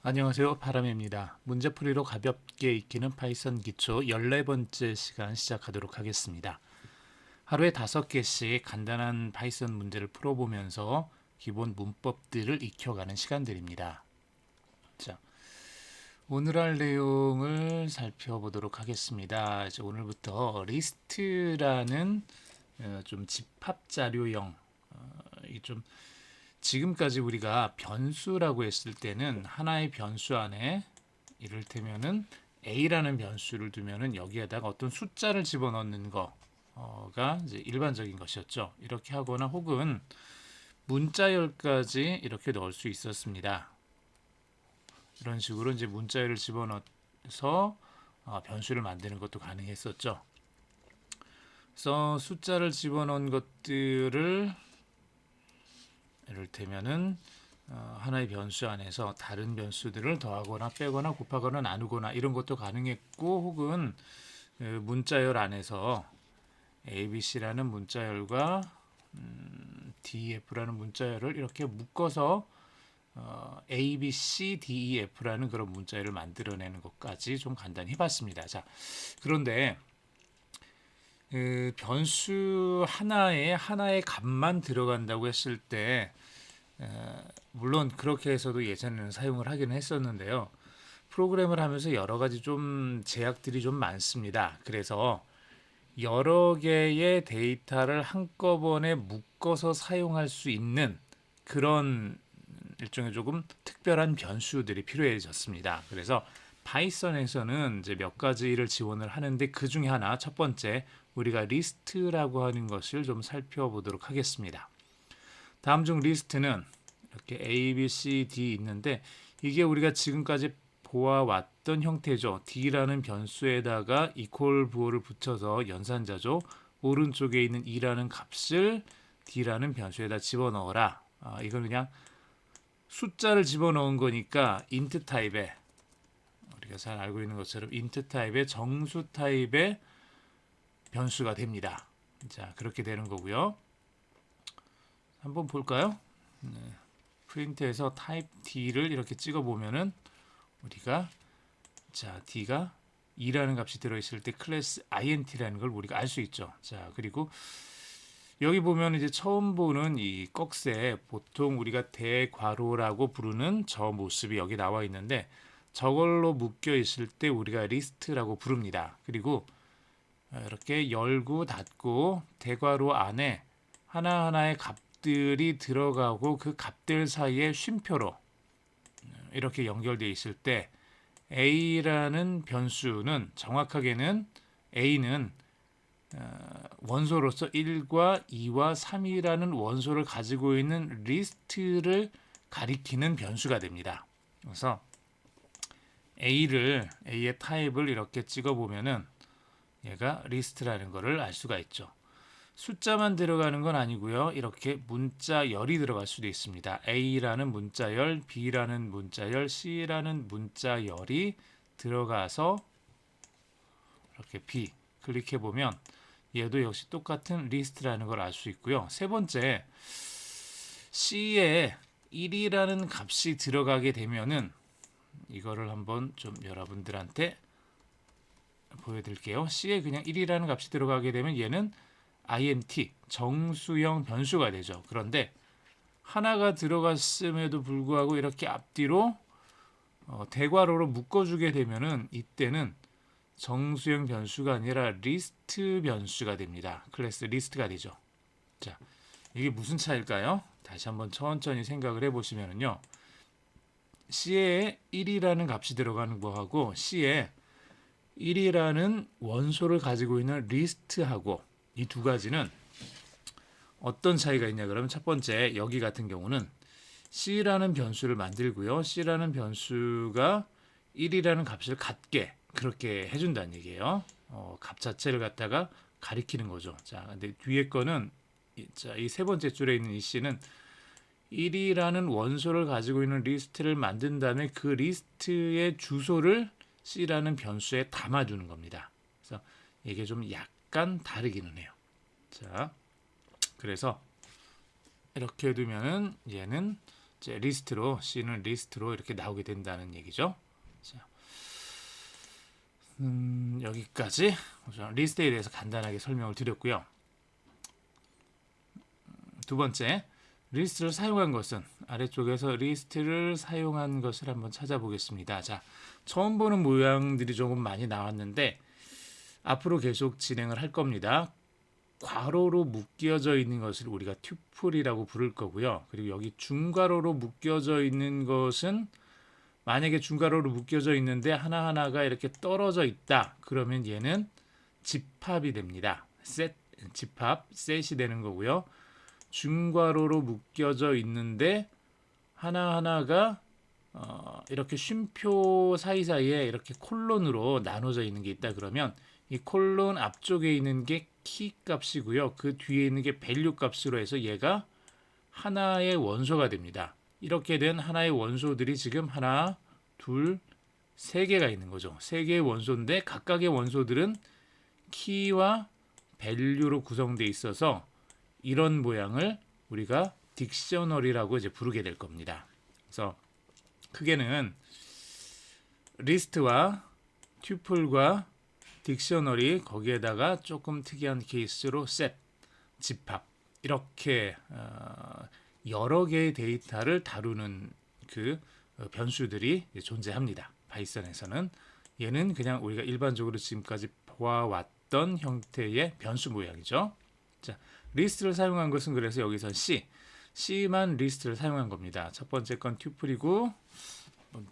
안녕하세요. 바람입니다. 문제풀이로 가볍게 익히는 파이썬 기초 14번째 시간 시작하도록 하겠습니다. 하루에 5개씩 간단한 파이썬 문제를 풀어보면서 기본 문법들을 익혀가는 시간들입니다. 자, 오늘 할 내용을 살펴보도록 하겠습니다. 이제 오늘부터 리스트라는 좀 집합 자료형, 이좀 지금까지 우리가 변수라고 했을 때는 하나의 변수 안에 이를테면은 a라는 변수를 두면은 여기에다가 어떤 숫자를 집어넣는 거가 이제 일반적인 것이었죠. 이렇게 하거나 혹은 문자열까지 이렇게 넣을 수 있었습니다. 이런 식으로 이제 문자열을 집어넣어서 변수를 만드는 것도 가능했었죠. 그래서 숫자를 집어넣은 것들을 이를테면은 하나의 변수 안에서 다른 변수들을 더하거나 빼거나 곱하거나 나누거나 이런 것도 가능했고 혹은 문자열 안에서 ABC라는 문자열과 DEF라는 문자열을 이렇게 묶어서 ABC, DEF라는 그런 문자열을 만들어내는 것까지 좀 간단히 해봤습니다. 자, 그런데 변수 하나의 값만 들어간다고 했을 때 물론 그렇게 해서도 예전에는 사용을 하기는 했었는데요. 프로그램을 하면서 여러 가지 좀 제약들이 좀 많습니다. 그래서 여러 개의 데이터를 한꺼번에 묶어서 사용할 수 있는 그런 일종의 조금 특별한 변수들이 필요해졌습니다. 그래서 파이썬에서는 이제 몇 가지를 지원을 하는데 그 중에 하나 첫 번째 우리가 리스트라고 하는 것을 좀 살펴보도록 하겠습니다. 다음 중 리스트는 이렇게 A, B, C, D 있는데 이게 우리가 지금까지 보아왔던 형태죠. D라는 변수에다가 equal 부호를 붙여서 연산자죠. 오른쪽에 있는 E라는 값을 D라는 변수에다 집어넣어라. 이건 그냥 숫자를 집어넣은 거니까 int 타입의 우리가 잘 알고 있는 것처럼 int 타입의 정수 타입의 변수가 됩니다. 자, 그렇게 되는 거고요. 한번 볼까요? 프린트에서 타입 D를 이렇게 찍어 보면은 우리가 자 D가 2라는 값이 들어있을 때 클래스 int라는 걸 우리가 알 수 있죠. 자, 그리고 여기 보면 이제 처음 보는 이 꺽쇠 보통 우리가 대괄호라고 부르는 저 모습이 여기 나와 있는데 저걸로 묶여 있을 때 우리가 리스트라고 부릅니다. 그리고 이렇게 열고 닫고 대괄호 안에 하나하나의 값들이 들어가고 그 값들 사이에 쉼표로 이렇게 연결되어 있을 때 a라는 변수는 정확하게는 a는 원소로서 1과 2와 3이라는 원소를 가지고 있는 리스트를 가리키는 변수가 됩니다. 그래서 A의 타입을 이렇게 찍어 보면은 얘가 리스트라는 것을 알 수가 있죠. 숫자만 들어가는 건 아니고요. 이렇게 문자열이 들어갈 수도 있습니다. A라는 문자열, B라는 문자열, C라는 문자열이 들어가서 이렇게 B 클릭해 보면 얘도 역시 똑같은 리스트라는 걸 알 수 있고요. 세 번째, C에 1이라는 값이 들어가게 되면은 이거를 한번 좀 여러분들한테 보여드릴게요. C에 그냥 1이라는 값이 들어가게 되면 얘는 int 정수형 변수가 되죠. 그런데 하나가 들어갔음에도 불구하고 이렇게 앞뒤로 대괄호로 묶어주게 되면은 이때는 정수형 변수가 아니라 리스트 변수가 됩니다. 클래스 리스트가 되죠. 자, 이게 무슨 차일까요? 다시 한번 천천히 생각을 해보시면요. C에 1이라는 값이 들어가는 거하고 C에 1이라는 원소를 가지고 있는 리스트하고 이 두 가지는 어떤 차이가 있냐 그러면 첫 번째 여기 같은 경우는 C라는 변수를 만들고요. C라는 변수가 1이라는 값을 갖게 그렇게 해준다는 얘기예요. 값 자체를 갖다가 가리키는 거죠. 자, 근데 뒤에 거는 이 세 번째 줄에 있는 이 C는 1이라는 원소를 가지고 있는 리스트를 만든 다음에 그 리스트의 주소를 C라는 변수에 담아주는 겁니다. 그래서 이게 좀 약간 다르기는 해요. 자, 그래서 이렇게 두면은 얘는 이제 리스트로 C는 리스트로 이렇게 나오게 된다는 얘기죠. 자, 여기까지 리스트에 대해서 간단하게 설명을 드렸고요. 두 번째, 리스트를 사용한 것은 아래쪽에서 리스트를 사용한 것을 한번 찾아보겠습니다. 자, 처음 보는 모양들이 조금 많이 나왔는데 앞으로 계속 진행을 할 겁니다. 괄호로 묶여져 있는 것을 우리가 튜플이라고 부를 거고요. 그리고 여기 중괄호로 묶여져 있는 것은 만약에 중괄호로 묶여져 있는데 하나하나가 이렇게 떨어져 있다. 그러면 얘는 집합이 됩니다. 집합, 셋이 되는 거고요. 중괄호로 묶여져 있는데 하나하나가 이렇게 쉼표 사이사이에 이렇게 콜론으로 나눠져 있는 게 있다. 그러면 이 콜론 앞쪽에 있는 게 키 값이고요. 그 뒤에 있는 게 밸류 값으로 해서 얘가 하나의 원소가 됩니다. 이렇게 된 하나의 원소들이 지금 하나, 둘, 세 개가 있는 거죠. 세 개의 원소인데 각각의 원소들은 키와 밸류로 구성되어 있어서 이런 모양을 우리가 딕셔너리라고 이제 부르게 될 겁니다. 그래서 크게는 리스트와 튜플과 딕셔너리 거기에다가 조금 특이한 케이스로 셋, 집합 이렇게 여러 개의 데이터를 다루는 그 변수들이 존재합니다. 파이썬에서는 얘는 그냥 우리가 일반적으로 지금까지 보아왔던 형태의 변수 모양이죠. 자, 리스트를 사용한 것은 그래서 여기서 C만 리스트를 사용한 겁니다. 첫 번째 건 튜플이고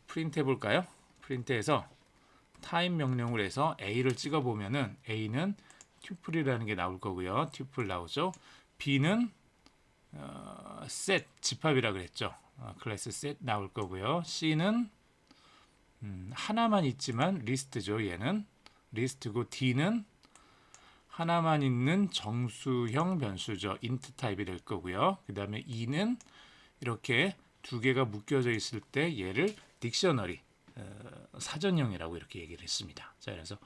프린트 해볼까요? 프린트해서 타임 명령을 해서 A를 찍어보면은 A는 튜플이라는 게 나올 거고요. 튜플 나오죠. B는 set 집합이라 그랬죠. 클래스 set 나올 거고요. C는 하나만 있지만 리스트죠. 얘는 리스트고 D는 하나만 있는 정수형 변수죠. int 타입이 될 거고요. 그 다음에 E는 이렇게 두 개가 묶여져 있을 때 얘를 딕셔너리 사전형이라고 이렇게 얘기를 했습니다. 자, 그래서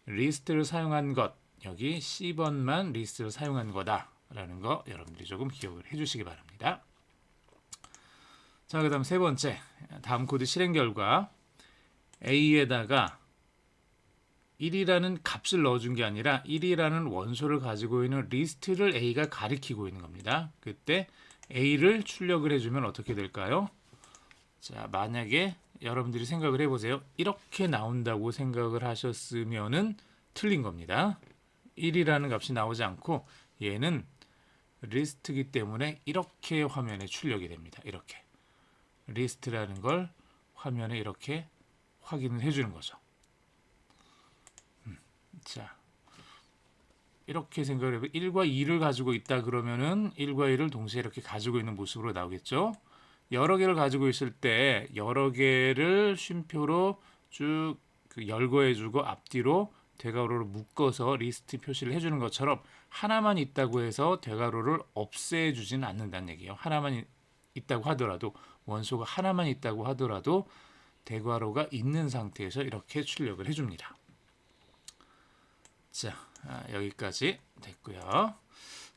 리스트를 사용한 것 여기 C번만 리스트를 사용한 거다라는 거 여러분들이 조금 기억을 해주시기 바랍니다. 자, 그다음 세 번째 다음 코드 실행 결과 A에다가 1이라는 값을 넣어준 게 아니라 1이라는 원소를 가지고 있는 리스트를 A가 가리키고 있는 겁니다. 그때 A를 출력을 해주면 어떻게 될까요? 자, 만약에 여러분들이 생각을 해보세요. 이렇게 나온다고 생각을 하셨으면은 틀린 겁니다. 1이라는 값이 나오지 않고 얘는 리스트이기 때문에 이렇게 화면에 출력이 됩니다. 이렇게 리스트라는 걸 화면에 이렇게 확인을 해주는 거죠. 자, 이렇게 생각을 해보면 1과 2를 가지고 있다 그러면은 1과 2를 동시에 이렇게 가지고 있는 모습으로 나오겠죠. 여러 개를 가지고 있을 때 여러 개를 쉼표로 쭉 열거해주고 앞뒤로 대괄호를 묶어서 리스트 표시를 해주는 것처럼 하나만 있다고 해서 대괄호를 없애주지는 않는다는 얘기예요. 하나만 있다고 하더라도 원소가 하나만 있다고 하더라도 대괄호가 있는 상태에서 이렇게 출력을 해줍니다. 자, 여기까지 됐고요.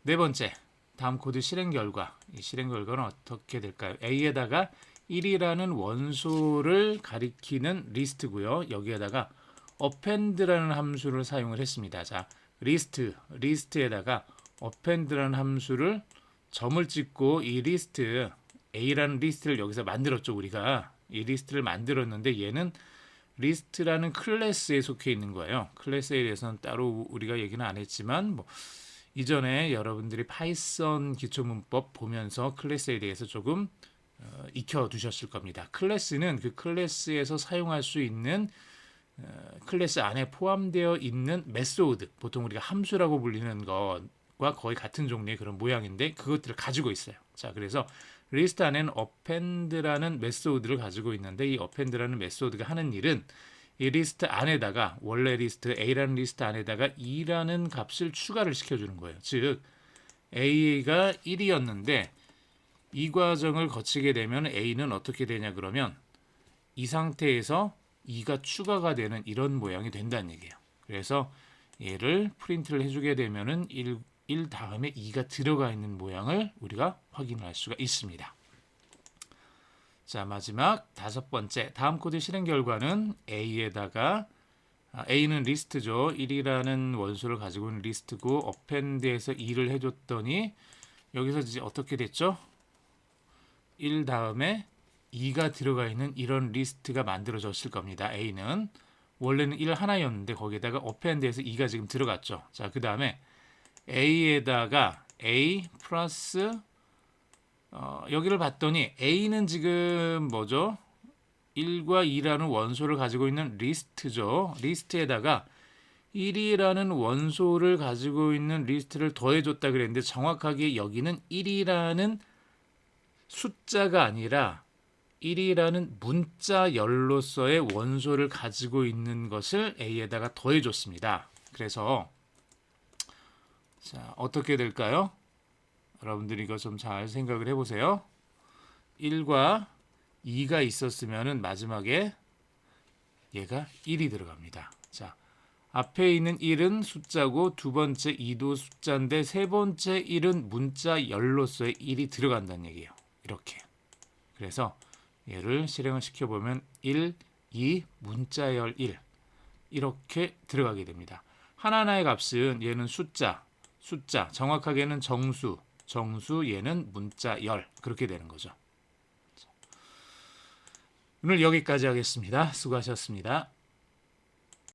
네 번째, 다음 코드 실행 결과. 이 실행 결과는 어떻게 될까요? A에다가 1이라는 원소를 가리키는 리스트고요. 여기에다가 append라는 함수를 사용을 했습니다. 자, 리스트에다가 append라는 함수를 점을 찍고 이 리스트 A라는 리스트를 여기서 만들었죠. 우리가 이 리스트를 만들었는데 얘는 리스트라는 클래스에 속해 있는 거예요. 클래스에 대해서는 따로 우리가 얘기는 안 했지만 이전에 여러분들이 파이썬 기초문법 보면서 클래스에 대해서 조금 익혀두셨을 겁니다. 클래스는 그 클래스에서 사용할 수 있는 클래스 안에 포함되어 있는 메소드, 보통 우리가 함수라고 불리는 것과 거의 같은 종류의 그런 모양인데 그것들을 가지고 있어요. 자, 그래서 리스트 안에는 append라는 메소드를 가지고 있는데 이 append라는 메소드가 하는 일은 이 리스트 안에다가 원래 리스트 A라는 리스트 안에다가 2라는 값을 추가를 시켜주는 거예요. 즉 A가 1이었는데 이 과정을 거치게 되면 A는 어떻게 되냐 그러면 이 상태에서 2가 추가가 되는 이런 모양이 된다는 얘기예요. 그래서 얘를 프린트를 해주게 되면은 1 다음에 2가 들어가 있는 모양을 우리가 확인할 수가 있습니다. 자, 마지막 다섯 번째. 다음 코드 실행 결과는 A에다가 A는 리스트죠. 1이라는 원소를 가지고 있는 리스트고 append에서 2를 해줬더니 여기서 이제 어떻게 됐죠? 1 다음에 2가 들어가 있는 이런 리스트가 만들어졌을 겁니다. A는 원래는 1 하나였는데 거기에다가 append에서 2가 지금 들어갔죠. 자, 그 다음에 A에다가 A 플러스 여기를 봤더니 A는 지금 뭐죠? 1과 2라는 원소를 가지고 있는 리스트죠. 리스트에다가 1이라는 원소를 가지고 있는 리스트를 더해줬다 그랬는데 정확하게 여기는 1이라는 숫자가 아니라 1이라는 문자열로서의 원소를 가지고 있는 것을 A에다가 더해줬습니다. 그래서 자, 어떻게 될까요? 여러분들이 이거 좀 잘 생각을 해보세요. 1과 2가 있었으면 마지막에 얘가 1이 들어갑니다. 자, 앞에 있는 1은 숫자고 두 번째 2도 숫자인데 세 번째 1은 문자 열로서의 1이 들어간다는 얘기예요. 이렇게. 그래서 얘를 실행을 시켜보면 1, 2, 문자열 1 이렇게 들어가게 됩니다. 하나하나의 값은 얘는 숫자, 정확하게는 정수, 얘는 문자열 그렇게 되는 거죠. 오늘 여기까지 하겠습니다. 수고하셨습니다.